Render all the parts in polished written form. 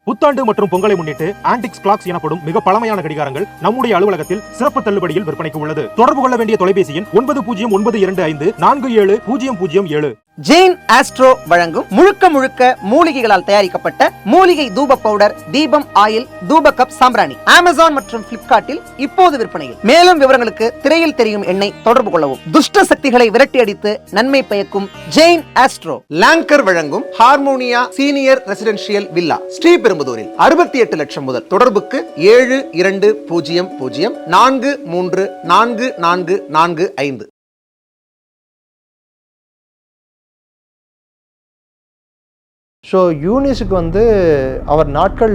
புத்தாண்டு மற்றும் பொங்கலை முன்னிட்டு ஆன்டிக்ஸ் கிளாக்ஸ் எனப்படும் மிக பழமையான கடிகாரங்கள் நம்முடைய அலுவலகத்தில் சிறப்பு தள்ளுபடியில் விற்பனைக்கு உள்ளது. தொடர்பு கொள்ள வேண்டிய தொலைபேசி எண் 9092540007. ஜெயின் ஆஸ்ட்ரோ வழங்கும் முழுக்க முழுக்க மூலிகைகளால் தயாரிக்கப்பட்ட மூலிகை தூப பவுடர், தீபம் ஆயில், தூப கப், சாம்பிராணி அமேசான் மற்றும் பிளிப்கார்ட்டில் இப்போது விற்பனையில். மேலும் விவரங்களுக்கு திரையில் தெரியும் எண்ணை தொடர்பு கொள்ளவும். துஷ்ட சக்திகளை விரட்டி அடித்து நன்மை பயக்கும் ஜெயின் ஆஸ்ட்ரோ. லாங்கர் வழங்கும் ஹார்மோனியா சீனியர் ரெசிடென்ஷியல் வில்லா, ஸ்ரீபெரும்புதூரில் 68 லட்சம் முதல். தொடர்புக்கு 7200434445. ஸோ யூனிஸுக்கு அவர் நாட்கள்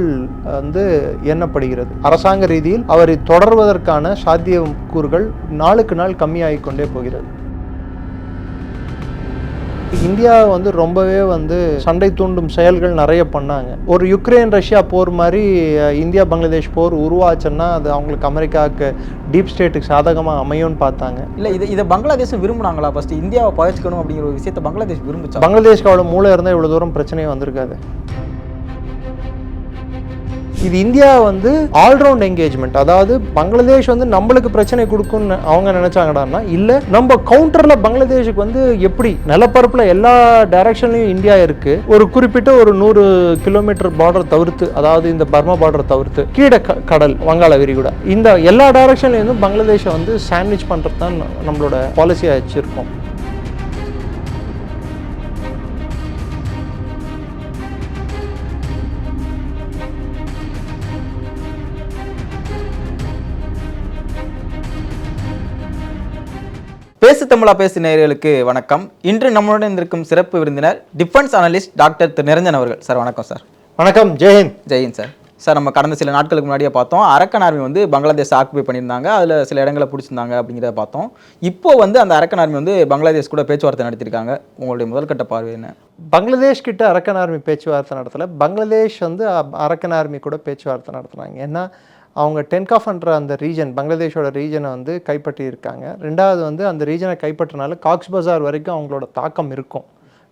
எண்ணப்படுகிறது. அரசாங்க ரீதியில் அவரை தொடர்வதற்கான சாத்தியக்கூறுகள் நாளுக்கு நாள் கம்மியாகிக் கொண்டே போகிறது. இந்தியா ரொம்பவே சண்டை தூண்டும் செயல்கள் நிறைய பண்ணாங்க. ஒரு யுக்ரைன் ரஷ்யா போர் மாதிரி இந்தியா பங்களாதேஷ் போர் உருவாச்சுன்னா அது அவங்களுக்கு அமெரிக்காவுக்கு டீப் ஸ்டேட்டுக்கு சாதகமாக அமையும்னு பார்த்தாங்க. இல்லை இதை பங்களாதேஷ் விரும்புனாங்களா? ஃபர்ஸ்ட் இந்தியாவை பகிர்ச்சிக்கணும் அப்படிங்கிற ஒரு விஷயத்தை பங்களாதேஷ் விரும்புச்சு. பங்களாதேஷ்க்கு அவ்வளோ மூளை இருந்தால் இவ்வளோ தூரம் பிரச்சனையே வந்திருக்காது. இது இந்தியா ஆல்ரவுண்ட் என்கேஜ்மெண்ட். அதாவது பங்களாதேஷ் நம்மளுக்கு பிரச்சனை கொடுக்கும்னு அவங்க நினைச்சாங்கடான்னா, இல்லை நம்ம கவுண்டர்ல பங்களாதேஷுக்கு எப்படி நிலப்பரப்புல எல்லா டைரக்ஷன்லையும் இந்தியா இருக்கு. ஒரு குறிப்பிட்ட ஒரு 100 கிலோமீட்டர் பார்டர் தவிர்த்து, அதாவது இந்த பர்மா பார்டர் தவிர்த்து கீழே கடல், வங்காள விரிகுடா, இந்த எல்லா டைரக்ஷன்லையும் பங்களாதேஷை சாண்ட்விச் பண்றது தான் நம்மளோட பாலிசியா வச்சிருக்கோம். பேசு தமிழா பேசு நேயர்களுக்கு வணக்கம். இன்று நம்மளுடன் இருக்கும் சிறப்பு விருந்தினர் டிஃபென்ஸ் அனலிஸ்ட் டாக்டர் திரு நிரஞ்சன் அவர்கள். சார் வணக்கம். சார் வணக்கம். ஜெயஹிந்த். ஜெயஹிந்த் சார். சார் நம்ம கடந்த சில நாட்களுக்கு முன்னாடியே பார்த்தோம், அரக்கன் ஆர்மி பங்களாதேஷ் ஆக்குபை பண்ணியிருந்தாங்க, அதில் சில இடங்களை பிடிச்சிருந்தாங்க அப்படிங்கிறத பார்த்தோம். இப்போ அந்த அரக்கன் ஆர்மி பங்களாதேஷ் கூட பேச்சுவார்த்தை நடத்திருக்காங்க. உங்களுடைய முதல்கட்ட பார்வை என்ன? பங்களாதேஷ் கிட்ட அரக்கன் ஆர்மி பேச்சுவார்த்தை நடத்தலை. பங்களாதேஷ் அரக்கன் ஆர்மி கூட பேச்சுவார்த்தை நடத்துனாங்க. ஏன்னா அவங்க டென்காஃப்ன்ற அந்த ரீஜன், பங்களாதேஷோட ரீஜனை கைப்பற்றி இருக்காங்க. ரெண்டாவது அந்த ரீஜனை கைப்பற்றினால காக்ஸ் பசார் வரைக்கும் அவங்களோட தாக்கம் இருக்கும்.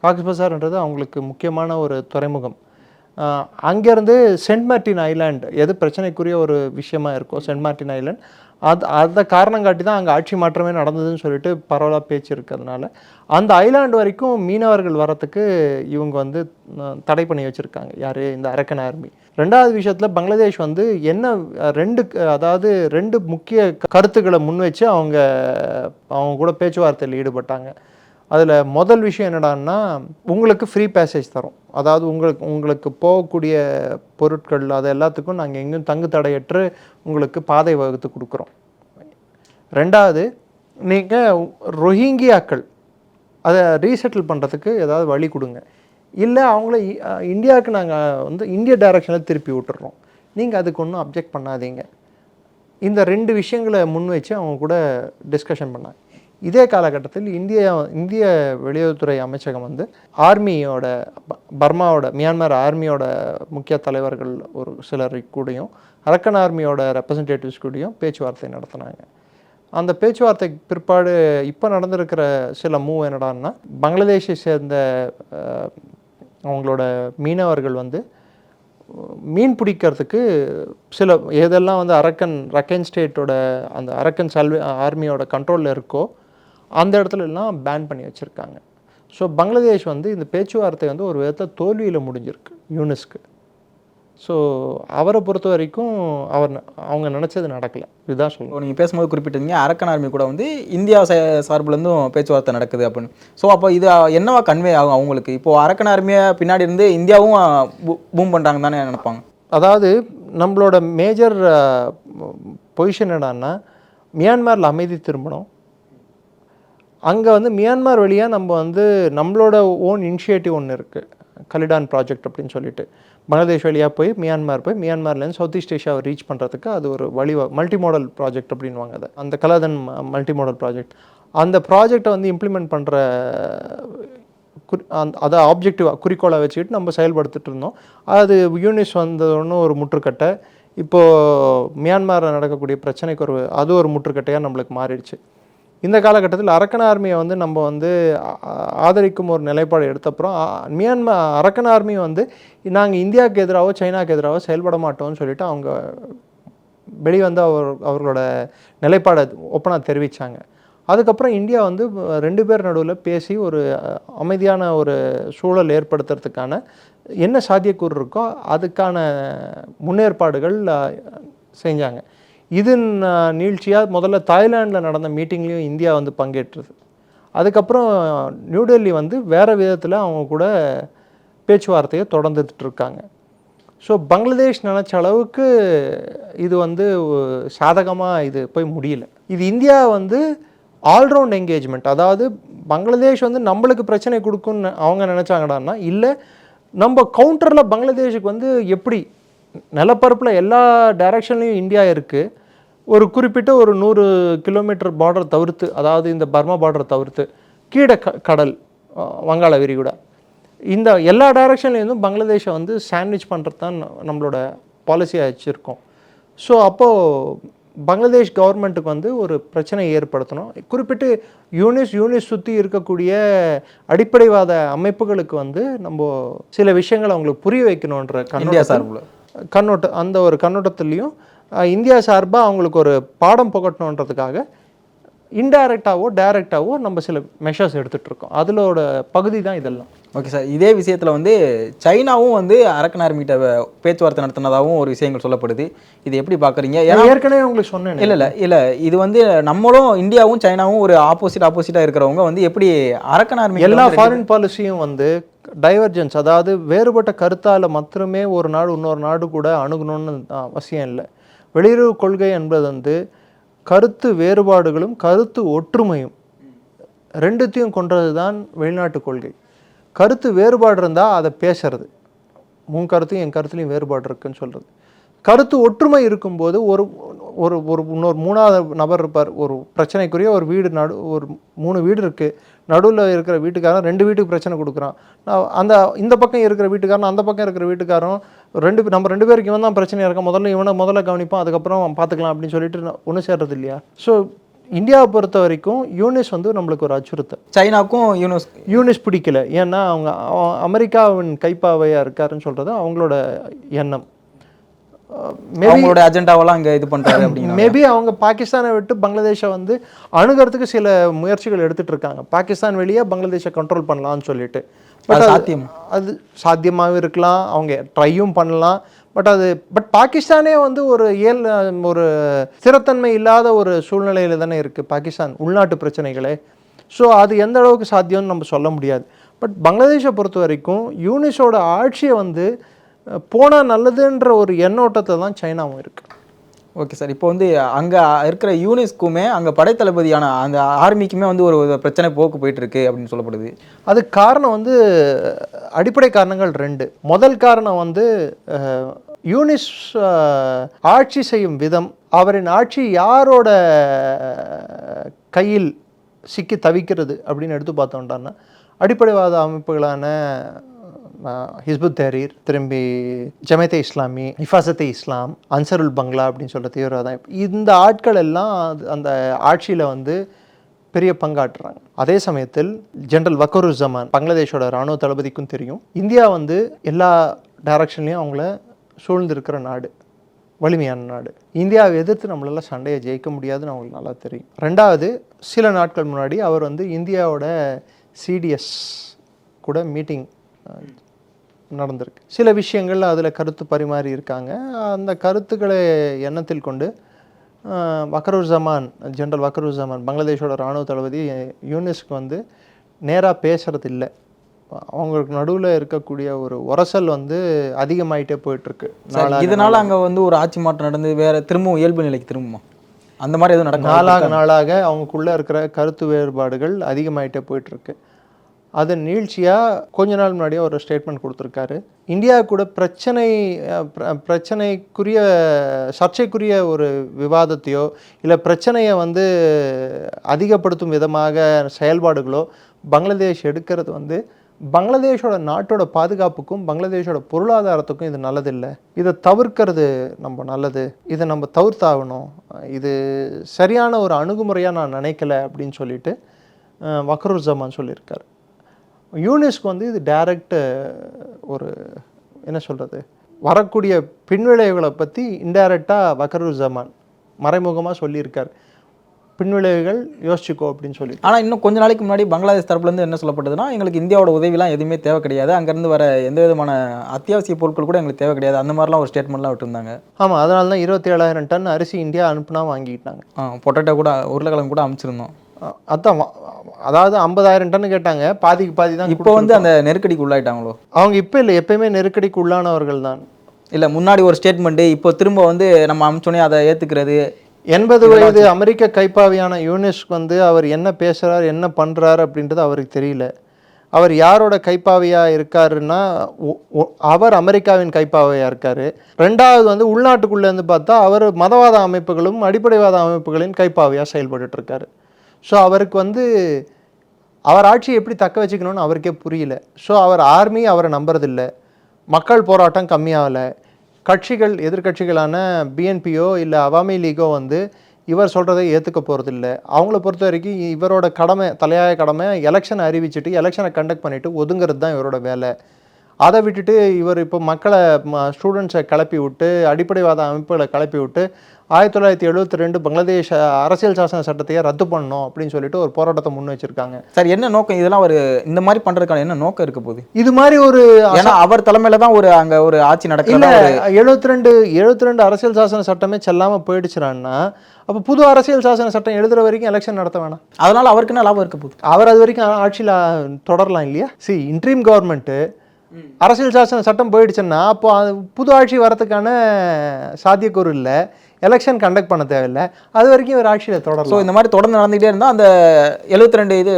காக்ஸ் பசார்ன்றது அவங்களுக்கு முக்கியமான ஒரு துறைமுகம். அங்கேருந்து சென்ட் மார்ட்டின் ஐலாண்ட் எது பிரச்சனைக்குரிய ஒரு விஷயமா இருக்கும். சென்ட் மார்ட்டின் ஐலாண்ட் அதை காரணம் காட்டி தான் அங்கே ஆட்சி மாற்றமே நடந்ததுன்னு சொல்லிட்டு பரவலாக பேச்சு இருக்கிறதுனால அந்த ஐலாண்டு வரைக்கும் மீனவர்கள் வரத்துக்கு இவங்க தடை பண்ணி வச்சுருக்காங்க. யார்? இந்த அரக்கன் ஆர்மி. ரெண்டாவது விஷயத்தில் பங்களாதேஷ் என்ன ரெண்டு முக்கிய கருத்துக்களை முன் வச்சு அவங்க கூட பேச்சுவார்த்தையில் ஈடுபட்டாங்க. அதில் முதல் விஷயம் என்னடான்னா, உங்களுக்கு ஃப்ரீ பேசேஜ் தரோம். அதாவது உங்களுக்கு போகக்கூடிய பொருட்கள் அது எல்லாத்துக்கும் நாங்கள் எங்கேயும் தங்கு தடையற்று உங்களுக்கு பாதை வகுத்து கொடுக்குறோம். ரெண்டாவது, நீங்கள் ரொஹிங்கியாக்கள் அதை ரீசெட்டில் பண்ணுறதுக்கு ஏதாவது வழி கொடுங்க. இல்லை அவங்கள இந்தியாவுக்கு நாங்கள் இந்திய டைரக்ஷனில் திருப்பி விட்டுறோம், நீங்கள் அதுக்கு ஒன்றும் அப்ஜெக்ட் பண்ணாதீங்க. இந்த ரெண்டு விஷயங்களை முன் வச்சு அவங்க கூட டிஸ்கஷன் பண்ணாங்க. இதே காலகட்டத்தில் இந்திய வெளியுறவுத்துறை அமைச்சகம் ஆர்மியோட மியான்மர் ஆர்மியோட முக்கிய தலைவர்கள் ஒரு சிலர் கூடயும் அரக்கன் ஆர்மியோட ரெப்ரசன்டேட்டிவ்ஸ் கூடயும் பேச்சுவார்த்தை நடத்தினாங்க. அந்த பேச்சுவார்த்தைக்கு பிற்பாடு இப்போ நடந்திருக்கிற சில மூவ் என்னடான்னா, பங்களாதேஷை சேர்ந்த அவங்களோட மீனவர்கள் மீன் பிடிக்கிறதுக்கு சில எதெல்லாம் அரக்கன் ஸ்டேட்டோட அந்த அரக்கன் ஆர்மியோட கண்ட்ரோலில் இருக்கோ அந்த இடத்துல எல்லாம் பேன் பண்ணி வச்சுருக்காங்க. ஸோ பங்களாதேஷ் இந்த பேச்சுவார்த்தை ஒரு விதத்தில் தோல்வியில் முடிஞ்சிருக்கு யூனிஸ்க்கு. ஸோ அவரை பொறுத்த வரைக்கும் அவங்க நினச்சது நடக்கலை. இதுதான் சொல்லுவோம். நீங்கள் பேசும்போது குறிப்பிட்டிருந்தீங்க அரக்கன் ஆர்மி கூட இந்தியா சார்பிலேருந்தும் பேச்சுவார்த்தை நடக்குது அப்படின்னு. ஸோ அப்போ இது என்னவா கன்வே ஆகும் அவங்களுக்கு? இப்போது அரக்கன் ஆர்மியை பின்னாடி இருந்து இந்தியாவும் பூம் பண்ணுறாங்க தானே நினைப்பாங்க. அதாவது நம்மளோட மேஜர் பொசிஷன் என்னன்னா, மியான்மரில் அமைதி திரும்பணும். அங்கே மியான்மர் வழியாக நம்ம நம்மளோட ஓன் இனிஷியேட்டிவ் ஒன்று இருக்குது, கலிடான் ப்ராஜெக்ட் அப்படின்னு சொல்லிட்டு. பங்களாதேஷ் வழியாக போய் மியான்மர்லேருந்து சவுத் ஈஸ்ட் ஏஷியாவை ரீச் பண்ணுறதுக்கு அது ஒரு மல்டி மாடல் ப்ராஜெக்ட் அப்படின்வாங்க. அதை அந்த கலாதன் மல்டி மாடல் ப்ராஜெக்ட், அந்த ப்ராஜெக்டை இம்ப்ளிமெண்ட் பண்ணுற அதை ஆப்ஜெக்டிவாக குறிக்கோளாக வச்சுக்கிட்டு நம்ம செயல்படுத்திட்டு இருந்தோம். அது யூனிஸ் ஒன்று ஒரு முற்றுக்கட்டை. இப்போது மியான்மரில் நடக்கக்கூடிய பிரச்சனைக்கு அது ஒரு முற்றுக்கட்டையாக நம்மளுக்கு மாறிடுச்சு. இந்த காலகட்டத்தில் அரக்கன் ஆர்மியை வந்து நம்ம வந்து ஆதரிக்கும் ஒரு நிலைப்பாடு எடுத்தப்புறம் மியான்மர் அரக்கன் ஆர்மி வந்து நாங்கள் இந்தியாவுக்கு எதிராகவோ சைனாவுக்கு எதிராகவோ செயல்பட மாட்டோம்னு சொல்லிட்டு அவங்க வெளிவந்து அவர்களோட நிலைப்பாடை ஒப்பனாக தெரிவித்தாங்க. அதுக்கப்புறம் இந்தியா வந்து 2 பேர் நடுவில் பேசி ஒரு அமைதியான ஒரு சூழல் ஏற்படுத்துறதுக்கான என்ன சாத்தியக்கூறு இருக்கோ அதுக்கான முன்னேற்பாடுகள் செஞ்சாங்க. இதன் நீட்சியாக முதல்ல தாய்லாண்டில் நடந்த மீட்டிங்லேயும் இந்தியா வந்து பங்கேற்றுது. அதுக்கப்புறம் நியூ டெல்லி வந்து வேறு விதத்தில் அவங்க கூட பேச்சுவார்த்தையை தொடர்ந்துட்டு இருக்காங்க. ஸோ பங்களாதேஷ் நினச்ச அளவுக்கு இது வந்து சாதகமாக இது போய் முடியல. இது இந்தியா வந்து ஆல்ரவுண்ட் என்கேஜ்மெண்ட், அதாவது பங்களாதேஷ் வந்து நம்மளுக்கு பிரச்சனை கொடுக்குன்னு அவங்க நினச்சாங்கடான்னா, இல்லை நம்ம கவுண்டரில் பங்களாதேஷுக்கு வந்து எப்படி நிலப்பரப்பில் எல்லா டைரக்ஷன்லேயும் இந்தியா இருக்குது, ஒரு குறிப்பிட்ட ஒரு 100 கிலோமீட்டர் பார்டர் தவிர்த்து, அதாவது இந்த பர்மா பார்டர் தவிர்த்து கீழே கடல் வங்காள விரிகுடா, இந்த எல்லா டைரக்ஷன்லேருந்தும் பங்களாதேஷை வந்து சாண்ட்விச் பண்ணுறது தான் நம்மளோட பாலிசியாக வச்சுருக்கோம். ஸோ அப்போது பங்களாதேஷ் கவர்மெண்ட்டுக்கு வந்து ஒரு பிரச்சனை ஏற்படுத்தணும். குறிப்பிட்டு யூனிஸ் சுற்றி இருக்கக்கூடிய அடிப்படைவாத அமைப்புகளுக்கு வந்து நம்ம சில விஷயங்களை அவங்களுக்கு புரிய வைக்கணுன்ற கண்ணோட்டம், அந்த ஒரு கண்ணோட்டத்துலேயும் இந்தியா சார்பாக அவங்களுக்கு ஒரு பாடம் புகட்டணுன்றதுக்காக இன்டைரக்டாவோ டைரெக்டாவோ நம்ம சில மெஷர்ஸ் எடுத்துகிட்ருக்கோம். அதிலோட பகுதி தான் இதெல்லாம். ஓகே சார், இதே விஷயத்தில் வந்து சைனாவும் வந்து அரக்கன் ஆர்மிகிட்ட பேச்சுவார்த்தை நடத்தினதாகவும் ஒரு விஷயங்கள் சொல்லப்படுது. இது எப்படி பார்க்குறீங்க? ஏற்கனவே உங்களுக்கு சொன்னேன். இல்லை இது வந்து நம்மளும் இந்தியாவும் சைனாவும் ஒரு ஆப்போசிட்டாக இருக்கிறவங்க வந்து எப்படி அரக்கன் ஆர்மி எல்லா ஃபாரின் பாலிசியும் வந்து டைவர்ஜென்ஸ், அதாவது வேறுபட்ட கருத்தால் மாத்திரமே ஒரு நாடு இன்னொரு நாடு கூட அணுகணும்னு அவசியம் இல்லை. வெளியுறவு கொள்கை என்பது வந்து கருத்து வேறுபாடுகளும் கருத்து ஒற்றுமையும் ரெண்டுத்தையும் கொண்டது தான் வெளிநாட்டு கொள்கை. கருத்து வேறுபாடு இருந்தால் அதை பேசுறது, உன் கருத்தையும் என் கருத்துலையும் வேறுபாடு இருக்குன்னு சொல்கிறது. கருத்து ஒற்றுமை இருக்கும்போது ஒரு ஒரு ஒரு இன்னொரு 3ஆவது நபர் இருப்பார். ஒரு பிரச்சனைக்குரிய ஒரு வீடு ஒரு 3 வீடு இருக்குது, நடுவில் இருக்கிற வீட்டுக்காரன் 2 வீட்டுக்கு பிரச்சனை கொடுக்குறான். இந்த பக்கம் இருக்கிற வீட்டுக்காரன் அந்த பக்கம் இருக்கிற வீட்டுக்காரன் நம்ம 2 பேருக்கு இவன் தான் பிரச்சனையாக இருக்கான், முதல்ல கவனிப்போம், அதுக்கப்புறம் பார்த்துக்கலாம் அப்படின்னு சொல்லிட்டு ஒன்று சேர்றது இல்லையா? ஸோ இந்தியாவை பொறுத்த வரைக்கும் யூனிஸ் வந்து நம்மளுக்கு ஒரு அச்சுறுத்தல். சைனாக்கும் யூனிஸ் பிடிக்கல, ஏன்னா அவங்க அமெரிக்காவின் கைப்பாவையாக இருக்காருன்னு சொல்கிறது அவங்களோட எண்ணம். அவங்களோட அஜெண்டாவெல்லாம் இங்கே இது பண்ணுறாரு அப்படின்னு மேபி அவங்க பாகிஸ்தானை விட்டு பங்களாதேஷை வந்து அணுகிறதுக்கு சில முயற்சிகள் எடுத்துகிட்டு இருக்காங்க. பாகிஸ்தான் வெளியே பங்களாதேஷை கண்ட்ரோல் பண்ணலான்னு சொல்லிட்டு. அது சாத்தியமாகவும் இருக்கலாம், அவங்க ட்ரையும் பண்ணலாம். பட் பாகிஸ்தானே வந்து ஒரு ஸ்திரத்தன்மை இல்லாத ஒரு சூழ்நிலையில தானே இருக்குது பாகிஸ்தான், உள்நாட்டு பிரச்சனைகளே. ஸோ அது எந்த அளவுக்கு சாத்தியம்னு நம்ம சொல்ல முடியாது. பட் பங்களாதேஷை பொறுத்த வரைக்கும் யூனிஸோட ஆட்சியை வந்து போனால் நல்லதுன்ற ஒரு எண்ணோட்டத்தை தான் சைனாவும் இருக்குது. ஓகே சார், இப்போ வந்து அங்கே இருக்கிற யூனிஸ்க்குமே அங்கே படைத்தளபதியான அந்த ஆர்மிக்குமே வந்து ஒரு பிரச்சனை போயிட்டு இருக்கு அப்படின்னு சொல்லப்படுது. அதுக்கு காரணம் வந்து அடிப்படை காரணங்கள் 2. முதல் காரணம் வந்து யூனிஸ் ஆட்சி செய்யும் விதம், அவரின் ஆட்சி யாரோட கையில் சிக்கி தவிக்கிறது அப்படின்னு எடுத்து பார்த்தோம்னா, அடிப்படைவாத அமைப்புகளான ஹிஸ்புத் தஹ்ரீர், திரும்பி ஜமாத்தே இஸ்லாமி, ஹிஃபாசத்தே இஸ்லாம், அன்சருல் பங்களா அப்படின்னு சொல்கிற தீவிரவாதம், இந்த ஆட்கள் எல்லாம் அந்த ஆட்சியில் வந்து பெரிய பங்காற்றுறாங்க. அதே சமயத்தில் ஜெனரல் வக்கருஸ்ஸமான், பங்களாதேஷோட இராணுவ தளபதிக்கும் தெரியும், இந்தியா வந்து எல்லா டைரக்ஷன்லையும் அவங்கள சூழ்ந்திருக்கிற நாடு, வலிமையான நாடு. இந்தியாவை எதிர்த்து நம்மளால சண்டையை ஜெயிக்க முடியாதுன்னு அவங்களுக்கு நல்லா தெரியும். 2வது, சில நாட்கள் முன்னாடி அவர் வந்து இந்தியாவோட சிடிஎஸ் கூட மீட்டிங் நடந்திருக்கு. சில விஷயங்கள் அதில் கருத்து பரிமாறி இருக்காங்க. அந்த கருத்துக்களை எண்ணத்தில் கொண்டு ஜெனரல் வக்கருஸ்ஸமான் பங்களாதேஷோட இராணுவ தளபதி யூனிஸ்க்கு வந்து நேராக பேசுறது இல்லை. அவங்களுக்கு நடுவில் இருக்கக்கூடிய ஒரு உரசல் வந்து அதிகமாயிட்டே போயிட்டுருக்கு. இதனால் அங்கே வந்து ஒரு ஆட்சி மாற்றம் நடந்து வேறு திரும்பவும் இயல்பு நிலைக்கு திரும்புமா அந்த மாதிரி எதுவும் நடக்கும்? நாளாக அவங்களுக்குள்ளே இருக்கிற கருத்து வேறுபாடுகள் அதிகமாயிட்டே போயிட்டுருக்கு. அதன் நீட்சியாக கொஞ்ச நாள் முன்னாடியே ஒரு ஸ்டேட்மெண்ட் கொடுத்துருக்காரு. இந்தியா கூட பிரச்சனைக்குரிய சர்ச்சைக்குரிய ஒரு விவாதத்தையோ இல்லை பிரச்சனையை வந்து அதிகப்படுத்தும் விதமாக செயல்பாடுகளோ பங்களாதேஷ் எடுக்கிறது வந்து பங்களாதேஷோட நாட்டோட பாதுகாப்புக்கும் பங்களாதேஷோட பொருளாதாரத்துக்கும் இது நல்லதில்லை. இதை தவிர்க்கிறது நம்ம நல்லது, இதை நம்ம தவிர்த்தாகணும், இது சரியான ஒரு அணுகுமுறையாக நான் நினைக்கல அப்படின்னு சொல்லிட்டு வக்ருஸ்ஸமான் சொல்லியிருக்காரு. யூனிஸ்க்கு வந்து இது டைரக்ட் ஒரு என்ன சொல்கிறது, வரக்கூடிய பின்விளைவுகளை பற்றி இன்டைரக்டாக வக்ருஸ்ஸமான் மறைமுகமாக சொல்லியிருக்கார். பின்விளைவுகள் யோசிச்சுக்கோ அப்படின்னு சொல்லி. ஆனால் இன்னும் கொஞ்ச நாளைக்கு முன்னாடி பங்களாதேஷ் தரப்புலேருந்து என்ன சொல்லப்பட்டதுன்னா, எங்களுக்கு இந்தியாவோட உதவிலாம் எதுவுமே தேவை கிடையாது, அங்கேருந்து வர எந்த விதமான அத்தியாவசிய பொருட்கள் கூட எங்களுக்கு தேவை கிடையாது, அந்த மாதிரிலாம் ஒரு ஸ்டேட்மெண்ட்லாம் விட்டுருந்தாங்க. ஆமாம், அதனால தான் 27,000 டன் அரிசி இந்தியா அனுப்புனா வாங்கிக்கிட்டாங்க. பொட்டேட்டோ கூட உருளைக்கிழங்கு கூட அமைச்சிருந்தோம். அதான், அதாவது 50,000 டன் கேட்டாங்க, பாதிக்கு பாதி தான். இப்போ வந்து அந்த நெருக்கடிக்கு உள்ளாயிட்டாங்களோ? அவங்க இப்போ இல்லை, எப்பயுமே நெருக்கடிக்கு உள்ளானவர்கள் தான். இல்லை, முன்னாடி ஒரு ஸ்டேட்மெண்ட்டு, இப்போ திரும்ப வந்து நம்ம அமிச்சோன்னே அதை ஏற்றுக்கிறது. 80 வயது அமெரிக்க கைப்பாவியான யூனிஸ்க்கு வந்து அவர் என்ன பேசுகிறார், என்ன பண்ணுறாரு அப்படின்றது அவருக்கு தெரியல. அவர் யாரோட கைப்பாவியாக இருக்காருன்னா, அவர் அமெரிக்காவின் கைப்பாவியாக இருக்கார். ரெண்டாவது வந்து உள்நாட்டுக்குள்ளேருந்து பார்த்தா அவர் மதவாத அமைப்புகளும் அடிப்படைவாத அமைப்புகளின் கைப்பாவியாக செயல்பட்டுருக்காரு. ஸோ அவருக்கு வந்து அவர் ஆட்சியை எப்படி தக்க வச்சுக்கணும்னு அவருக்கே புரியல. ஸோ அவர் ஆர்மி அவரை நம்புறதில்லை, மக்கள் போராட்டம் கம்மியாகலை, கட்சிகள் எதிர்கட்சிகளான பிஎன்பியோ இல்லை அவாமி லீகோ வந்து இவர் சொல்கிறதை ஏற்றுக்க போகிறதில்ல. அவங்கள பொறுத்த வரைக்கும் இவரோட கடமை, தலையாய கடமை, எலெக்ஷனை அறிவிச்சுட்டு எலெக்ஷனை கண்டக்ட் பண்ணிவிட்டு ஒதுங்கிறது தான் இவரோட வேலை. அதை விட்டுட்டு இவர் இப்போ மக்களை, ஸ்டூடெண்ட்ஸை கிளப்பி விட்டு, அடிப்படைவாத அமைப்புகளை கிளப்பி விட்டு 1972 பங்களாதேஷ் அரசியல் சாசன சட்டத்தையே ரத்து பண்ணணும் அப்படின்னு சொல்லிட்டு ஒரு போராட்டத்தை முன் வச்சிருக்காங்க. சார், என்ன நோக்கம் இதெல்லாம்? ஒரு இந்த மாதிரி பண்ணுறதுக்கான என்ன நோக்கம் இருக்க போகுது? இது மாதிரி ஒரு, ஏன்னா அவர் தலைமையில தான் ஒரு அங்கே ஒரு ஆட்சி நடக்கல. 72 அரசியல் சாசன சட்டமே செல்லாமல் போயிடுச்சுறான்னா அப்போ புது அரசியல் சாசன சட்டம் எழுதுற வரைக்கும் எலெக்ஷன் நடத்த வேணாம். அதனால அவருக்கு என்ன லாபம் இருக்க போகுது? அவர் அது வரைக்கும் ஆட்சியில் தொடரலாம் இல்லையா? இன்ட்ரீம் கவர்மெண்ட்டு அரசியல் சாசன சட்டம் போயிடுச்சுன்னா அப்போ புது ஆட்சி வரதுக்கான சாத்தியக்கூறு இல்லை, எலெக்ஷன் கண்டக்ட் பண்ண தேவையில்லை, அது வரைக்கும் ஒரு ஆட்சியில் தொடரும். ஸோ இந்த மாதிரி தொடர்ந்து நடந்துகிட்டே இருந்தால் அந்த 72 இது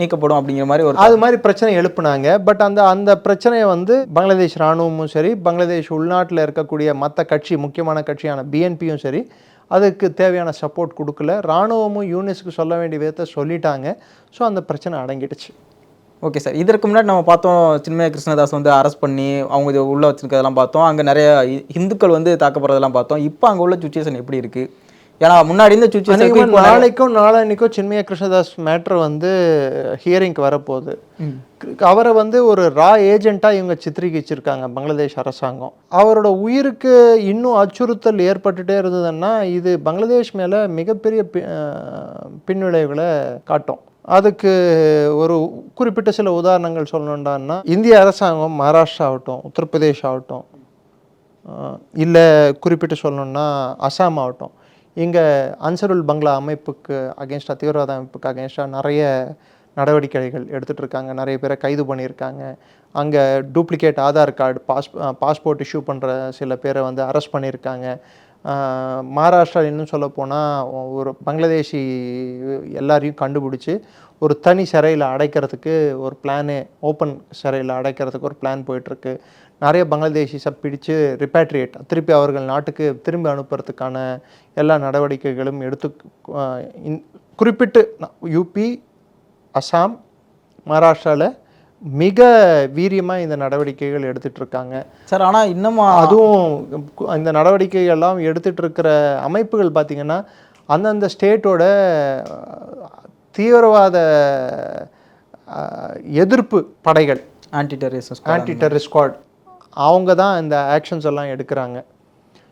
நீக்கப்படும் அப்படிங்கிற மாதிரி ஒரு அது மாதிரி பிரச்சனை எழுப்புனாங்க. பட் அந்த பிரச்சனையை வந்து பங்களாதேஷ் இராணுவமும் சரி, பங்களாதேஷ் உள்நாட்டில் இருக்கக்கூடிய மற்ற கட்சி, முக்கியமான கட்சியான பிஎன்பியும் சரி, அதுக்கு தேவையான சப்போர்ட் கொடுக்கல. இராணுவமும் யூனிஸ்க்கு சொல்ல வேண்டிய விதத்தை சொல்லிட்டாங்க. ஸோ அந்த பிரச்சனை அடங்கிடுச்சு. ஓகே சார், இதற்கு முன்னாடி நம்ம பார்த்தோம், சின்மய கிருஷ்ணதாஸ் வந்து அரெஸ்ட் பண்ணி அவங்க இது உள்ளே வச்சுருக்கிறதெல்லாம் பார்த்தோம், அங்கே நிறைய இந்துக்கள் வந்து தாக்கப்படுறதெல்லாம் பார்த்தோம். இப்போ அங்கே உள்ள சுச்சுவேஷன் எப்படி இருக்குது? ஏன்னா முன்னாடி இந்த சுச்சுவேஷன் நாளைக்கும் நாளான்னைக்கும் சின்மய கிருஷ்ணதாஸ் மேட்ரு வந்து ஹியரிங்க்கு வரப்போகுது. அவரை வந்து ஒரு ரா ஏஜென்ட்டாக இவங்க சித்திரிக்கிச்சிருக்காங்க பங்களாதேஷ் அரசாங்கம். அவரோட உயிருக்கு இன்னும் அச்சுறுத்தல் ஏற்பட்டுட்டே இருந்ததுன்னா இது பங்களாதேஷ் மேலே மிகப்பெரிய பின்விளைவுகளை காட்டும். அதுக்கு ஒரு குறிப்பிட்ட சில உதாரணங்கள் சொல்லணுண்டான்னா, இந்திய அரசாங்கம் மகாராஷ்டிரா ஆகட்டும், உத்தரப்பிரதேஷ் ஆகட்டும், இல்லை குறிப்பிட்டு சொல்லணுன்னா அசாம் ஆகட்டும், இங்கே அன்சருல் பங்களா அமைப்புக்கு அகேன்ஸ்டாக, தீவிரவாத அமைப்புக்கு அகேன்ஸ்டாக நிறைய நடவடிக்கைகள் எடுத்துகிட்டு இருக்காங்க. நிறைய பேரை கைது பண்ணியிருக்காங்க. அங்கே duplicate Aadhaar card, passport issue பண்ணுற சில பேரை வந்து அரெஸ்ட் பண்ணியிருக்காங்க. மகாராஷ்டிரா இன்னும் சொல்லப்போனால் ஒரு பங்களாதேஷி எல்லாரையும் கண்டுபிடிச்சி ஒரு தனி சிறையில் அடைக்கிறதுக்கு ஒரு பிளானு, ஓப்பன் சிறையில் அடைக்கிறதுக்கு ஒரு பிளான் போயிட்டுருக்கு. நிறைய பங்களாதேஷிஸை பிடிச்சு ரிப்பேட்ரியேட், திருப்பி அவர்கள் நாட்டுக்கு திரும்பி அனுப்புறதுக்கான எல்லா நடவடிக்கைகளும் குறிப்பிட்டு யூபி, அசாம், மகாராஷ்டிராவில் மிக வீரியமாக இந்த நடவடிக்கைகள் எடுத்துகிட்டு இருக்காங்க சார். ஆனால் இன்னமும் அதுவும் இந்த நடவடிக்கைகள்லாம் எடுத்துகிட்டு இருக்கிற அமைப்புகள் பார்த்திங்கன்னா அந்தந்த ஸ்டேட்டோட தீவிரவாத எதிர்ப்பு படைகள், ஆன்டி டெரரிஸ்ட் ஸ்குவாட், அவங்க தான் இந்த ஆக்ஷன்ஸ் எல்லாம் எடுக்கிறாங்க.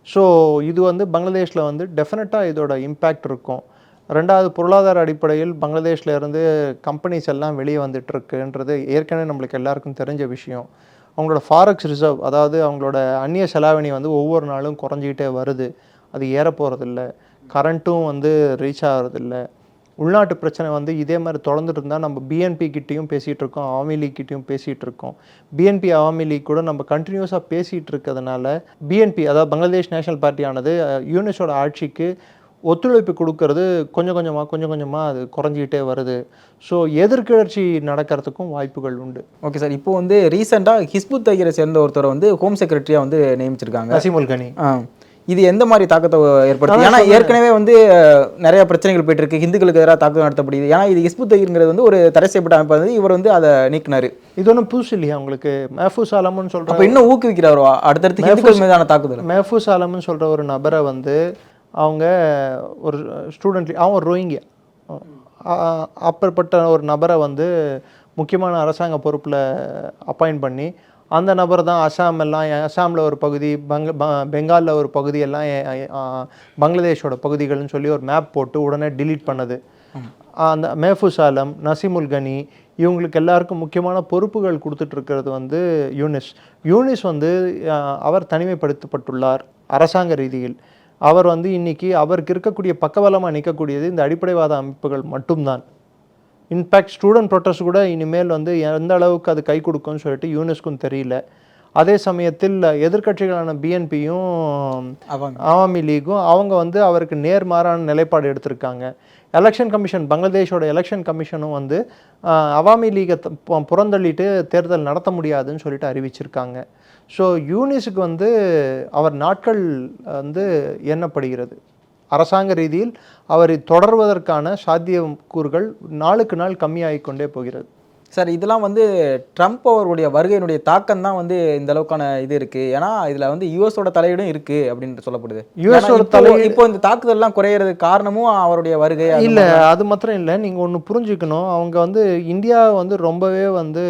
ஸோ இது வந்து பங்களாதேஷில் வந்து டெஃபினட்டாக இதோட இம்பேக்ட் இருக்கும். ரெண்டாவது, பொருளாதார அடிப்படையில் பங்களாதேஷில் இருந்து கம்பெனிஸ் எல்லாம் வெளியே வந்துட்டுருக்குன்றது ஏற்கனவே நம்மளுக்கு எல்லாருக்கும் தெரிஞ்ச விஷயம். அவங்களோட ஃபாரெக்ஸ் ரிசர்வ், அதாவது அவங்களோட அந்நிய செலாவணி வந்து ஒவ்வொரு நாளும் குறைஞ்சிக்கிட்டே வருது. அது ஏற போகிறதில்ல. கரண்ட்டும் வந்து ரீச் ஆகிறதில்ல. உள்நாட்டு பிரச்சனை வந்து இதே மாதிரி தொடர்ந்துட்டு இருந்தால் நம்ம பிஎன்பி கிட்டேயும் பேசிகிட்டு இருக்கோம், அவாமி லீக் கிட்டேயும் பேசிகிட்டு இருக்கோம். பிஎன்பி அவாமி லீக் கூட நம்ம கண்டினியூஸாக பேசிகிட்டு இருக்கிறதுனால பிஎன்பி, அதாவது பங்களாதேஷ் நேஷனல் பார்ட்டியானது யூனிஸோட ஆட்சிக்கு ஒத்துழைப்பு கொடுக்கறது கொஞ்சம் கொஞ்சமாக அது குறைஞ்சிக்கிட்டே வருது. ஸோ எதிர்கிளர்ச்சி நடக்கிறதுக்கும் வாய்ப்புகள் உண்டு. ஓகே சார், இப்போ வந்து ரீசெண்டாக ஹிஸ்புத் தஹ்ரீரை சேர்ந்த ஒருத்தரை வந்து ஹோம் செக்ரட்டரியாக வந்து நியமிச்சிருக்காங்க, நசீமுல் கனி. இது எந்த மாதிரி தாக்கத்தை ஏற்படுத்தும்? ஏன்னா ஏற்கனவே வந்து நிறைய பிரச்சனைகள் போயிட்டு இருக்கு, இந்துக்களுக்கு எதிராக தாக்குதல் நடத்தப்படுது. ஏன்னா இது ஹிஸ்புத் தஹ்ரீர்ங்கிறது வந்து ஒரு தடை செய்யப்பட்ட அமைப்பு வந்து இவர் வந்து அதை நீக்கினாரு. இது ஒன்றும் புதுசு இல்லையா உங்களுக்கு? மெஹ்ஃபூஸ் ஆலம்னு சொல்ற அப்போ இன்னும் ஊக்குவிக்கிறார் அடுத்தடுத்து இந்துக்கள் மீதான தாக்குதல். மெஹ்ஃபூஸ் ஆலம்னு சொல்ற ஒரு நபரை வந்து அவங்க ஒரு ஸ்டூடெண்ட், அவன் ஒரு ரோஹிங்கியா, அப்பேற்பட்ட ஒரு நபரை வந்து முக்கியமான அரசாங்க பொறுப்பில் அப்பாயிண்ட் பண்ணி அந்த நபர் தான் அசாமில் ஒரு பகுதி, பெங்காலில் ஒரு பகுதியெல்லாம் பங்களாதேஷோட பகுதிகள்னு சொல்லி ஒரு மேப் போட்டு உடனே டிலீட் பண்ணது. அந்த மெஹ்ஃபூஸ் ஆலம், நசீமுல் கனி, இவங்களுக்கு எல்லாருக்கும் முக்கியமான பொறுப்புகள் கொடுத்துட்டு இருக்கிறது வந்து யூனிஸ் வந்து அவர் தனிமைப்படுத்தப்பட்டுள்ளார் அரசாங்க ரீதியில். அவர் வந்து இன்னைக்கு அவருக்கு இருக்கக்கூடிய பக்கபலமாக நிற்கக்கூடியது இந்த அடிப்படைவாத அமைப்புகள் மட்டும்தான். இன்ஃபேக்ட் ஸ்டூடெண்ட் ப்ரொட்டஸ்ட் கூட இனிமேல் வந்து எந்த அளவுக்கு அது கை கொடுக்கும்னு சொல்லிட்டு யூனெஸ்க்கும் தெரியல. அதே சமயத்தில் எதிர்க்கட்சிகளான பிஎன்பியும் அவாமி லீகும் அவங்க வந்து அவருக்கு நேர்மாறான நிலைப்பாடு எடுத்திருக்காங்க. எலெக்ஷன் கமிஷன், பங்களாதேஷோட எலெக்ஷன் கமிஷனும் வந்து அவாமி லீகை புறந்தள்ளிட்டு தேர்தல் நடத்த முடியாதுன்னு சொல்லிட்டு அறிவிச்சிருக்காங்க. ஸோ யூனிஸுக்கு வந்து அவர் நாட்கள் வந்து எண்ணப்படுகிறது. அரசாங்க ரீதியில் அவர் தொடர்வதற்கான சாத்தியக்கூறுகள் நாளுக்கு நாள் கம்மியாகிக் கொண்டே போகிறது. சார், இதெல்லாம் வந்து ட்ரம்ப் அவருடைய வருகையினுடைய தாக்கம் தான் வந்து இந்த அளவுக்கான இது இருக்குது. ஏன்னா இதில் வந்து யூஎஸோட தலையீடும் இருக்குது அப்படின்னு சொல்லப்படுது. யூஎஸோட தலையீடு இப்போ இந்த தாக்குதல்லாம் குறையிறதுக்கு காரணமும் அவருடைய வருகை இல்லை. அது மாத்திரம் இல்லை, நீங்கள் ஒன்று புரிஞ்சுக்கணும். அவங்க வந்து இந்தியா வந்து ரொம்பவே வந்து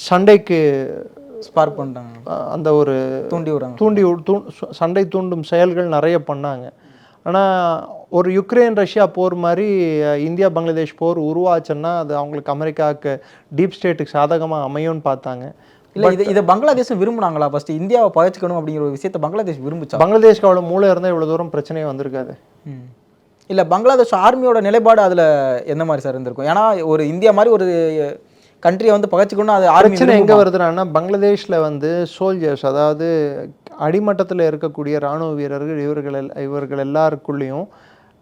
சண்டைக்கு ஸ்பார்க் பண்ணிட்டாங்க, அந்த ஒரு சண்டை தூண்டும் செயல்கள் நிறைய பண்ணாங்க. ஆனால் ஒரு யுக்ரைன் ரஷ்யா போர் மாதிரி இந்தியா பங்களாதேஷ் போர் உருவாச்சுன்னா அது அவங்களுக்கு அமெரிக்காவுக்கு டீப் ஸ்டேட்டுக்கு சாதகமாக அமையும்னு பார்த்தாங்க. இல்லை, இதை பங்களாதேஷ் விரும்புனாங்களா? ஃபர்ஸ்ட் இந்தியாவை பகைச்சிக்கணும் அப்படிங்கிற ஒரு விஷயத்தை பங்களாதேஷ் விரும்புச்சா? பங்களாதேஷ்க்கு அவ்வளோ மூளை இருந்தால் இவ்வளோ தூரம் பிரச்சனையே வந்திருக்காது. இல்லை, பங்களாதேஷ் ஆர்மியோட நிலைப்பாடு அதில் எந்த மாதிரி சார் இருந்திருக்கும்? ஏன்னா ஒரு இந்தியா மாதிரி ஒரு கண்ட்ரியை வந்து பகைச்சிக்கணும், அது பிரச்சனை எங்கே வருதுன்னா பங்களாதேஷில் வந்து சோல்ஜர்ஸ், அதாவது அடிமட்டத்தில் இருக்கக்கூடிய இராணுவ வீரர்கள், இவர்கள் எல்லாருக்குள்ளேயும்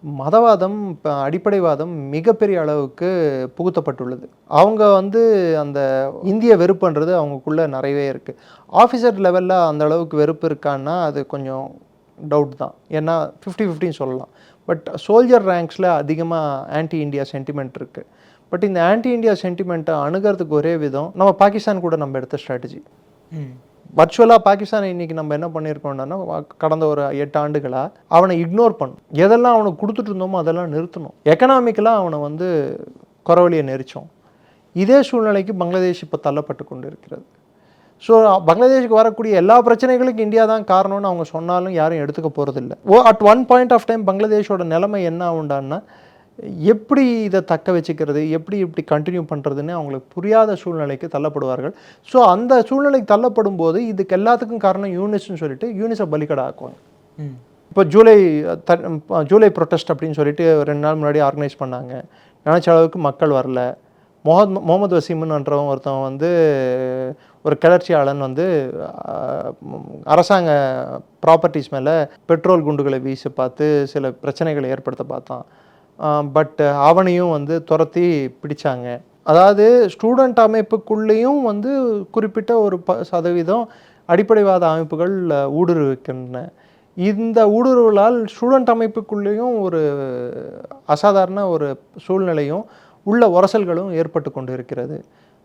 மதவாதம், அடிப்படைவாதம் மிகப்பெரிய அளவுக்கு புகுத்தப்பட்டுள்ளது. அவங்க வந்து அந்த இந்திய வெறுப்புன்றது அவங்களுக்குள்ளே நிறையவே இருக்குது. ஆஃபீஸர் லெவலில் அந்த அளவுக்கு வெறுப்பு இருக்கான்னா அது கொஞ்சம் டவுட் தான். ஏன்னா 50-50 சொல்லலாம். பட் சோல்ஜர் ரேங்க்ஸில் அதிகமாக ஆன்டி இந்தியா சென்டிமெண்ட் இருக்குது. பட் இந்த ஆன்டி இந்தியா சென்டிமெண்ட்டை அணுகிறதுக்கு ஒரே விதம் நம்ம பாகிஸ்தான் கூட நம்ம எடுத்த ஸ்ட்ராட்டஜி. வர்ச்சுவலாக பாகிஸ்தானை இன்றைக்கி நம்ம என்ன பண்ணியிருக்கோம்னா கடந்த ஒரு 8 ஆண்டுகளாக அவனை இக்னோர் பண்ணும். எதெல்லாம் அவனுக்கு கொடுத்துட்டு இருந்தோமோ அதெல்லாம் நிறுத்தணும். எக்கனாமிக்கலாக அவனை வந்து குறவழியை நெரிச்சோம். இதே சூழ்நிலைக்கு பங்களாதேஷ் இப்போ தள்ளப்பட்டு கொண்டு இருக்கிறது. ஸோ பங்களாதேஷுக்கு வரக்கூடிய எல்லா பிரச்சனைகளுக்கும் இந்தியா தான் காரணம்னு அவங்க சொன்னாலும் யாரும் எடுத்துக்க போகிறதில்ல. At one point of time பங்களாதேஷோட நிலைமை என்ன ஆகுண்டான்னா எப்படி இதை தக்க வச்சுக்கிறது, எப்படி இப்படி கண்டினியூ பண்ணுறதுன்னு அவங்களுக்கு புரியாத சூழ்நிலைக்கு தள்ளப்படுவார்கள். ஸோ அந்த சூழ்நிலைக்கு தள்ளப்படும் போது இதுக்கு எல்லாத்துக்கும் காரணம் யூனிஸ்ன்னு சொல்லிட்டு யூனிஸை பலிக்கடை ஆக்குவாங்க. இப்போ ஜூலை ப்ரொட்டஸ்ட் அப்படின்னு சொல்லிட்டு 2 நாள் முன்னாடி ஆர்கனைஸ் பண்ணாங்க. நினச்ச அளவுக்கு மக்கள் வரல. முகமது வசீம்ன்றவன் ஒருத்தவன் வந்து ஒரு கிளர்ச்சியாளன் வந்து அரசாங்க ப்ராப்பர்ட்டிஸ் மேலே பெட்ரோல் குண்டுகளை வீசி பார்த்து சில பிரச்சனைகளை ஏற்படுத்த பார்த்தான். பட் அவனையும் வந்து துரத்தி பிடிச்சாங்க. அதாவது ஸ்டூடெண்ட் அமைப்புக்குள்ளேயும் வந்து குறிப்பிட்ட ஒரு சதவீதம் அடிப்படைவாத அமைப்புகள் ஊடுருவிக்கின்றன. இந்த ஊடுருவலால் ஸ்டூடெண்ட் அமைப்புக்குள்ளேயும் ஒரு அசாதாரண ஒரு சூழ்நிலையும் உள்ள உரசல்களும் ஏற்பட்டு கொண்டு இருக்கிறது.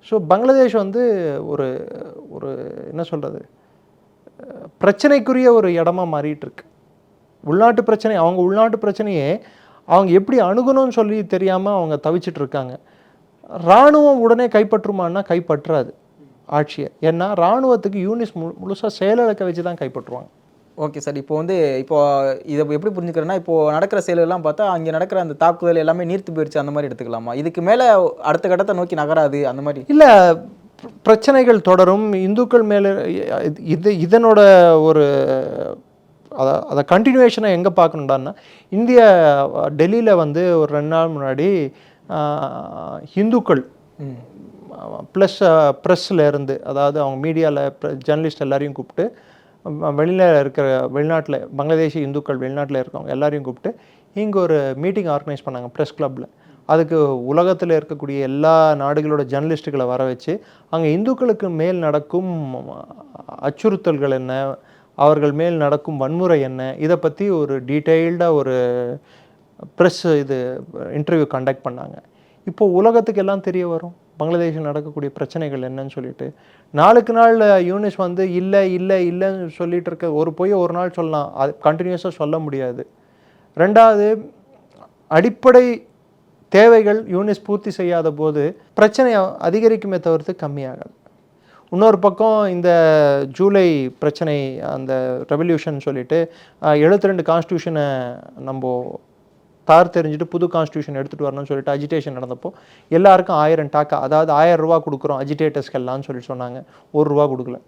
ஸோ பங்களாதேஷ் வந்து ஒரு ஒரு என்ன சொல்கிறது, பிரச்சனைக்குரிய ஒரு இடமா மாறிட்டு இருக்கு. உள்நாட்டு பிரச்சனை, அவங்க உள்நாட்டு பிரச்சனையே அவங்க எப்படி அணுகணும்னு சொல்லி தெரியாமல் அவங்க தவிச்சிட்டு இருக்காங்க. இராணுவம் உடனே கைப்பற்றுமான்னா கைப்பற்றாது ஆட்சியை. ஏன்னா இராணுவத்துக்கு யூனிஸ் முழுசாக செயலிழக்க வச்சு தான் கைப்பற்றுவாங்க. ஓகே சார், இப்போ வந்து இதை எப்படி புரிஞ்சுக்கிறேன்னா, இப்போது நடக்கிற செயலெல்லாம் பார்த்தா அங்கே நடக்கிற அந்த தாக்குதல் எல்லாமே நீர்த்து போயிடுச்சு அந்த மாதிரி எடுத்துக்கலாமா? இதுக்கு மேலே அடுத்த கட்டத்தை நோக்கி நகராது அந்த மாதிரி? இல்லை, பிரச்சனைகள் தொடரும். இந்துக்கள் மேலே இதனோட ஒரு அதை கண்டினியூவேஷனை எங்கே பார்க்கணுண்டான்னா, இந்தியா டெல்லியில் வந்து ஒரு 2 நாள் முன்னாடி இந்துக்கள் ப்ளஸ் ப்ரெஸ்ஸில் இருந்து, அதாவது அவங்க மீடியாவில் ஜேர்னலிஸ்ட் எல்லாரையும் கூப்பிட்டு வெளிநாட்டில் பங்களாதேஷி இந்துக்கள் வெளிநாட்டில் இருக்கவங்க எல்லாரையும் கூப்பிட்டு இங்கே ஒரு மீட்டிங் ஆர்கனைஸ் பண்ணாங்க ப்ரெஸ் கிளப்பில். அதுக்கு உலகத்தில் இருக்கக்கூடிய எல்லா நாடுகளோட ஜேர்னலிஸ்ட்டுகளை வர வச்சு அங்கே இந்துக்களுக்கு மேல் நடக்கும் அச்சுறுத்தல்கள் என்ன, அவர்கள் மேல் நடக்கும் வன்முறை என்ன, இதை பற்றி ஒரு டீட்டெயில்டாக ஒரு ப்ரெஸ் இன்டர்வியூ கண்டக்ட் பண்ணாங்க. இப்போது உலகத்துக்கு எல்லாம் தெரிய வரும் பங்களாதேஷில் நடக்கக்கூடிய பிரச்சனைகள் என்னன்னு சொல்லிட்டு. நாளுக்கு நாள் யூனிஸ் வந்து இல்லைன்னு சொல்லிட்டு இருக்க ஒரு நாள் சொல்லலாம், அது கண்டினியூஸாக சொல்ல முடியாது. ரெண்டாவது, அடிப்படை தேவைகள் யூனிஸ் பூர்த்தி செய்யாத போது பிரச்சனை அதிகரிக்குமே தவிர்த்து கம்மியாகாது. இன்னொரு பக்கம் இந்த ஜூலை பிரச்சனை, அந்த ரெவல்யூஷன் சொல்லிட்டு 72 கான்ஸ்டியூஷனை நம்ம தெரிஞ்சுட்டு புது கான்ஸ்டியூஷன் எடுத்துகிட்டு வரணும்னு சொல்லிட்டு அஜிடேஷன் நடந்தப்போ எல்லாருக்கும் 1000 டாக்கா, அதாவது 1000 ரூபா கொடுக்குறோம் அஜிடேட்டர்ஸ்க்கெல்லாம் சொல்லிட்டு சொன்னாங்க. ₹1 கொடுக்கல.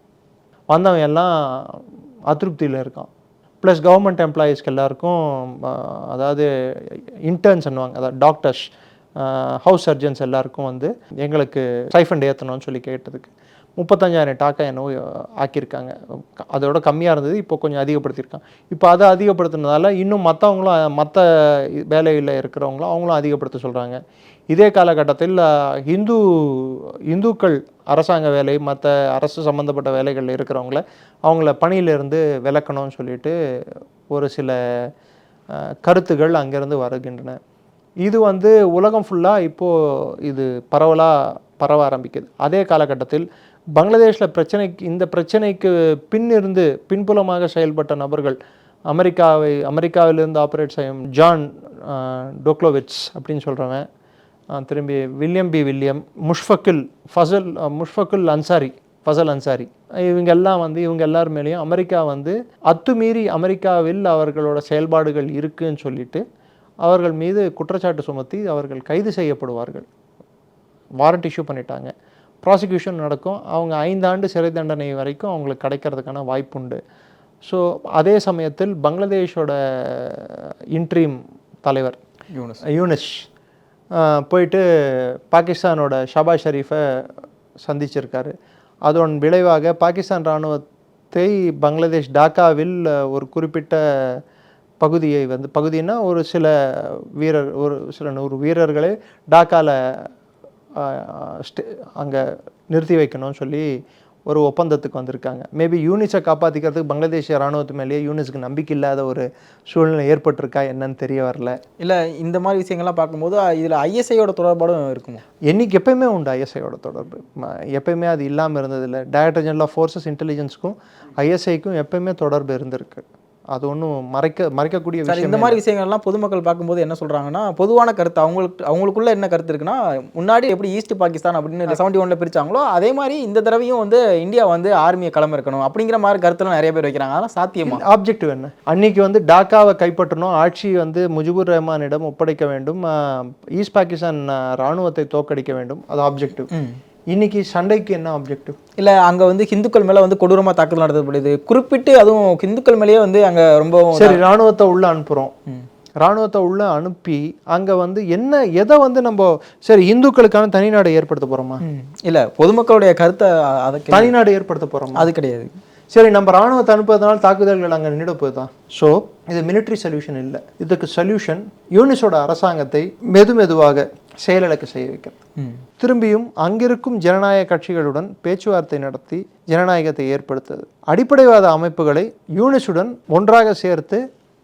வந்தவன் எல்லாம் அதிருப்தியில் இருக்கான். ப்ளஸ் கவர்மெண்ட் எம்ப்ளாயீஸ்க்கு எல்லாருக்கும், அதாவது இன்டர்ன்ஸ் பண்ணுவாங்க, அதாவது டாக்டர்ஸ், ஹவுஸ் சர்ஜன்ஸ் எல்லாருக்கும் வந்து எங்களுக்கு ஸ்டைஃபண்ட் ஏற்றணும்னு சொல்லி கேட்டதுக்கு 35,000 டாக்கா என்னவோ ஆக்கியிருக்காங்க. அதோட கம்மியாக இருந்தது, இப்போ கொஞ்சம் அதிகப்படுத்தியிருக்காங்க. இப்போ அதை அதிகப்படுத்தினதால இன்னும் மற்றவங்களும், மற்ற வேலையில் இருக்கிறவங்களும் அவங்களும் அதிகப்படுத்த சொல்கிறாங்க. இதே காலகட்டத்தில் இந்துக்கள் அரசாங்க வேலை, மற்ற அரசு சம்மந்தப்பட்ட வேலைகளில் இருக்கிறவங்கள அவங்கள பணியிலிருந்து விலக்கணும்னு சொல்லிட்டு ஒரு சில கருத்துகள் அங்கேருந்து வருகின்றன. இது வந்து உலகம் ஃபுல்லாக இப்போது இது பரவ ஆரம்பிக்குது. அதே காலகட்டத்தில் பங்களாதேஷில் இந்த பிரச்சனைக்கு பின்புலமாக செயல்பட்ட நபர்கள், அமெரிக்காவிலிருந்து ஆப்ரேட் செய்யும் ஜான் டோக்லோவிட்ஸ் அப்படின்னு சொல்கிறவன், திரும்பி வில்லியம், முஷ்ஃபக்குல் அன்சாரி, இவங்க எல்லார் மேலேயும் அமெரிக்கா வந்து அத்துமீறி அமெரிக்காவில் அவர்களோட செயல்பாடுகள் இருக்குன்னு சொல்லிட்டு அவர்கள் மீது குற்றச்சாட்டு சுமத்தி அவர்கள் கைது செய்யப்படுவார்கள். வாரண்ட் இஷ்யூ பண்ணிட்டாங்க. ப்ராசிக்யூஷன் நடக்கும். அவங்க 5 ஆண்டு சிறை தண்டனை வரைக்கும் அவங்களுக்கு கிடைக்கிறதுக்கான வாய்ப்புண்டு. ஸோ அதே சமயத்தில் பங்களாதேஷோட இன்ட்ரீம் தலைவர் யூனிஸ் போயிட்டு பாகிஸ்தானோட ஷபாஸ் ஷெரீஃபை சந்திச்சிருக்காரு. அதன் விளைவாக பாகிஸ்தான் இராணுவத்தை பங்களாதேஷ் டாக்காவில் ஒரு குறிப்பிட்ட பகுதின்னா ஒரு சில 100 வீரர்களை டாக்காவில் அங்கே நிறுத்தி வைக்கணும்னு சொல்லி ஒரு ஒப்பந்தத்துக்கு வந்திருக்காங்க. மேபி யூனிஸை காப்பாற்றிக்கிறதுக்கு பங்களாதேஷ் இராணுவத்து மேலேயே யூனிஸுக்கு நம்பிக்கை இல்லாத ஒரு சூழ்நிலை ஏற்பட்டிருக்கா என்னன்னு தெரிய வரல. இல்லை, இந்த மாதிரி விஷயங்கள்லாம் பார்க்கும்போது இதில் ஐஎஸ்ஐயோட தொடர்பாடும் இருக்குமா? என்னைக்கு எப்பயுமே உண்டு ஐஎஸ்ஐயோட தொடர்பு. எப்பயுமே அது இல்லாமல் இருந்ததில்லை. டைரக்டர் ஜெனரல் ஆஃப் ஃபோர்ஸஸ் இன்டெலிஜென்ஸுக்கும் ஐஎஸ்ஐக்கும் எப்பயுமே தொடர்பு இருந்திருக்கு. அது ஒன்றும் மறைக்கக்கூடிய விஷயம். இந்த மாதிரி விஷயங்கள்லாம் பொதுமக்கள் பார்க்கும்போது என்ன சொல்கிறாங்கன்னா, பொதுவான கருத்து அவங்களுக்குள்ள என்ன கருத்து இருக்குன்னா, முன்னாடி எப்படி ஈஸ்ட் பாகிஸ்தான் அப்படின்னு 71 பிரிச்சாங்களோ அதே மாதிரி இந்த தடவையும் வந்து இந்தியா வந்து ஆர்மியை களம் இருக்கணும் அப்படிங்கிற மாதிரி கருத்துலாம் நிறைய பேர் வைக்கிறாங்க. அதெல்லாம் சாத்தியமா? ஆப்ஜெக்டிவ் என்ன? அன்னைக்கு வந்து டாக்காவை கைப்பற்றணும், ஆட்சி வந்து முஜிபுர் ரஹ்மானிடம் ஒப்படைக்க வேண்டும், ஈஸ்ட் பாகிஸ்தான் இராணுவத்தை தோற்கடிக்க வேண்டும், அது ஆப்ஜெக்டிவ். இன்னைக்கு சண்டைக்கு என்ன ஆப்ஜெக்டிவ்? இல்லை, அங்கே வந்து ஹிந்துக்கள் மேலே வந்து கொடூரமாக தாக்குதல் நடத்தப்படுது. குறிப்பிட்டு அதுவும் ஹிந்துக்கள் மேலேயே வந்து அங்கே ரொம்ப சரி, இராணுவத்தை உள்ள அனுப்புகிறோம். இராணுவத்தை உள்ள அனுப்பி அங்கே வந்து எதை வந்து நம்ம சரி இந்துக்களுக்கான தனிநாடு ஏற்படுத்த போகிறோமா? இல்லை, பொதுமக்களுடைய கருத்தை அதை தனிநாடு ஏற்படுத்த போகிறோமா? அது கிடையாது. சரி, நம்ம இராணுவத்தை அனுப்புறதுனால தாக்குதல்கள் அங்கே நின்று போய்தான். ஸோ இது மிலிட்ரி சொல்யூஷன் இல்லை. இதுக்கு சொல்யூஷன் யூனிஸோட அரசாங்கத்தை மெதுவாக செயலிழக்க செய்ய வைக்கிறது. திரும்பியும் அங்கிருக்கும் ஜனநாயக கட்சிகளுடன் பேச்சுவார்த்தை நடத்தி ஜனநாயகத்தை ஏற்படுத்துவது, அடிப்படைவாத அமைப்புகளை யூனிஸுடன் ஒன்றாக சேர்த்து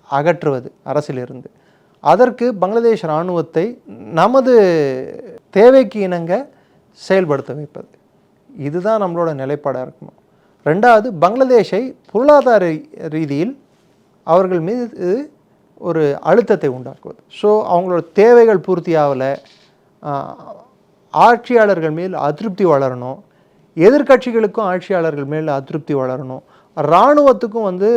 அகற்றுவது அரசிலிருந்து. அதற்கு பங்களாதேஷ் இராணுவத்தை நமது தேவைக்கு இணங்க செயல்படுத்த வைப்பது. இதுதான் நம்மளோட நிலைப்பாடாக இருக்கணும். ரெண்டாவது, பங்களாதேஷை பொருளாதார ரீதியில் அவர்கள் மீது ஒரு அழுத்தத்தை உண்டாக்குவது. ஸோ அவங்களோட தேவைகள் பூர்த்தி ஆகலை, ஆட்சியாளர்கள் மேல் அதிருப்தி வளரணும், எதிர்கட்சிகளுக்கும் ஆட்சியாளர்கள் மேல் அதிருப்தி வளரணும், இராணுவத்துக்கும் வந்து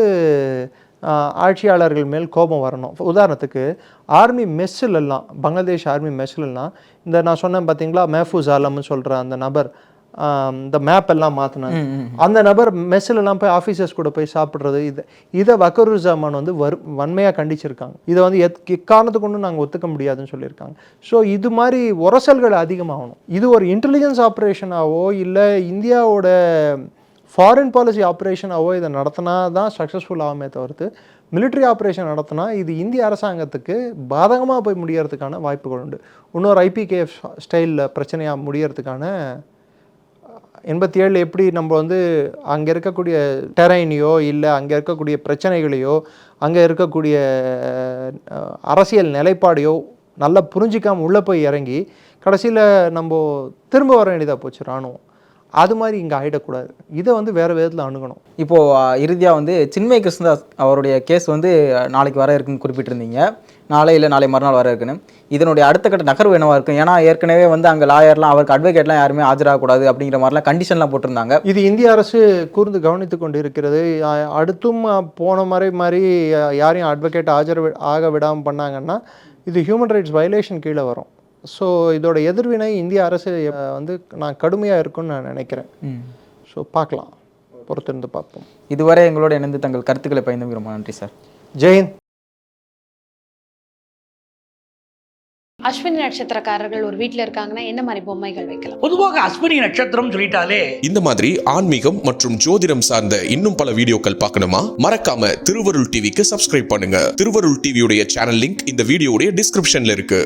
ஆட்சியாளர்கள் மேல் கோபம் வரணும். உதாரணத்துக்கு ஆர்மி மெஸ்ஸிலெல்லாம், பங்களாதேஷ் ஆர்மி மெஸ்ஸிலெல்லாம் இந்த நான் சொன்னேன் பார்த்தீங்களா, மெஹ்ஃபூஸ் ஆலம்னு சொல்கிற அந்த நபர் இந்த மேப் எல்லாம் மாற்றினாங்க. அந்த நபர் மெஸ்ஸிலெல்லாம் போய் ஆஃபீஸர்ஸ் கூட போய் சாப்பிட்றது, இதை வக்கருஜாமான் வந்து வன்மையாக கண்டிச்சிருக்காங்க. இதை வந்து எக்காரணத்துக்கு ஒன்றும் நாங்கள் ஒத்துக்க முடியாதுன்னு சொல்லியிருக்காங்க. ஸோ இது மாதிரி உரசல்கள் அதிகமாகணும். இது ஒரு இன்டெலிஜென்ஸ் ஆப்ரேஷனாவோ இல்லை இந்தியாவோட ஃபாரின் பாலிசி ஆப்ரேஷனாவோ இதை நடத்தினா தான் சக்ஸஸ்ஃபுல் ஆகுமே தவிர்த்து மிலிட்ரி ஆப்ரேஷன் நடத்தினா இது இந்திய அரசாங்கத்துக்கு பாதகமாக போய் முடியறதுக்கான வாய்ப்புகள் உண்டு. இன்னொரு ஐபிகேஎஃப் ஸ்டைலில் பிரச்சனையாக முடியறதுக்கான 87 எப்படி நம்ம வந்து அங்கே இருக்கக்கூடிய டெரைனையோ இல்லை அங்கே இருக்கக்கூடிய பிரச்சனைகளையோ அங்கே இருக்கக்கூடிய அரசியல் நிலைப்பாடையோ நல்லா புரிஞ்சிக்காமல் உள்ளே போய் இறங்கி கடைசியில் நம்ம திரும்ப வர வேண்டியதாக போச்சு இராணுவம். அது மாதிரி இங்கே ஆகிடக்கூடாது. இதை வந்து வேறு விதத்தில் அணுகணும். இப்போது இறுதியாக வந்து சின்மய் கிருஷ்ணதாஸ் அவருடைய கேஸ் வந்து நாளைக்கு வர இருக்குன்னு குறிப்பிட்டிருந்தீங்க. நாளை இல்லை நாளை மறுநாள் வர இருக்குன்னு. இதனுடைய அடுத்த கட்ட நகர்வு என்னவா இருக்கும்? ஏன்னா ஏற்கனவே வந்து அங்கே லாயர்லாம் அவருக்கு அட்வொகேட்லாம் யாருமே ஆஜராகக்கூடாது அப்படிங்கிற மாதிரிலாம் கண்டிஷன்லாம் போட்டிருந்தாங்க. இது இந்திய அரசு கூர்ந்து கவனித்து கொண்டு இருக்கிறது. அடுத்தும் போன மாதிரி யாரையும் அட்வொகேட் ஆக விடாமல் பண்ணாங்கன்னா இது ஹியூமன் ரைட்ஸ் வயலேஷன் கீழே வரும். ஸோ இதோட எதிர்வினை இந்திய அரசு வந்து நான் கடுமையாக இருக்குன்னு நான் நினைக்கிறேன். ஸோ பார்க்கலாம், பொறுத்திருந்து பார்ப்போம். இதுவரை எங்களோட இணைந்து தங்கள் கருத்துக்களை பகிர்ந்து ரொம்ப நன்றி சார். ஜெயந்த். அஸ்வினி நட்சத்திரக்காரர்கள் ஒரு வீட்டில் இருக்காங்கன்னா என்ன மாதிரி பொம்மைகள் வைக்கலாம்? பொதுவாக அஸ்வினி நட்சத்திரம் சொல்லிட்டாலே இந்த மாதிரி ஆன்மீகம் மற்றும் ஜோதிடம் சார்ந்த இன்னும் பல வீடியோக்கள் பார்க்கணுமா? மறக்காம திருவருள் டிவிக்கு சப்ஸ்கிரைப் பண்ணுங்க. திருவருள் டிவியுடைய சேனல் லிங்க் இந்த வீடியோடைய டிஸ்கிரிப்ஷன்ல இருக்கு.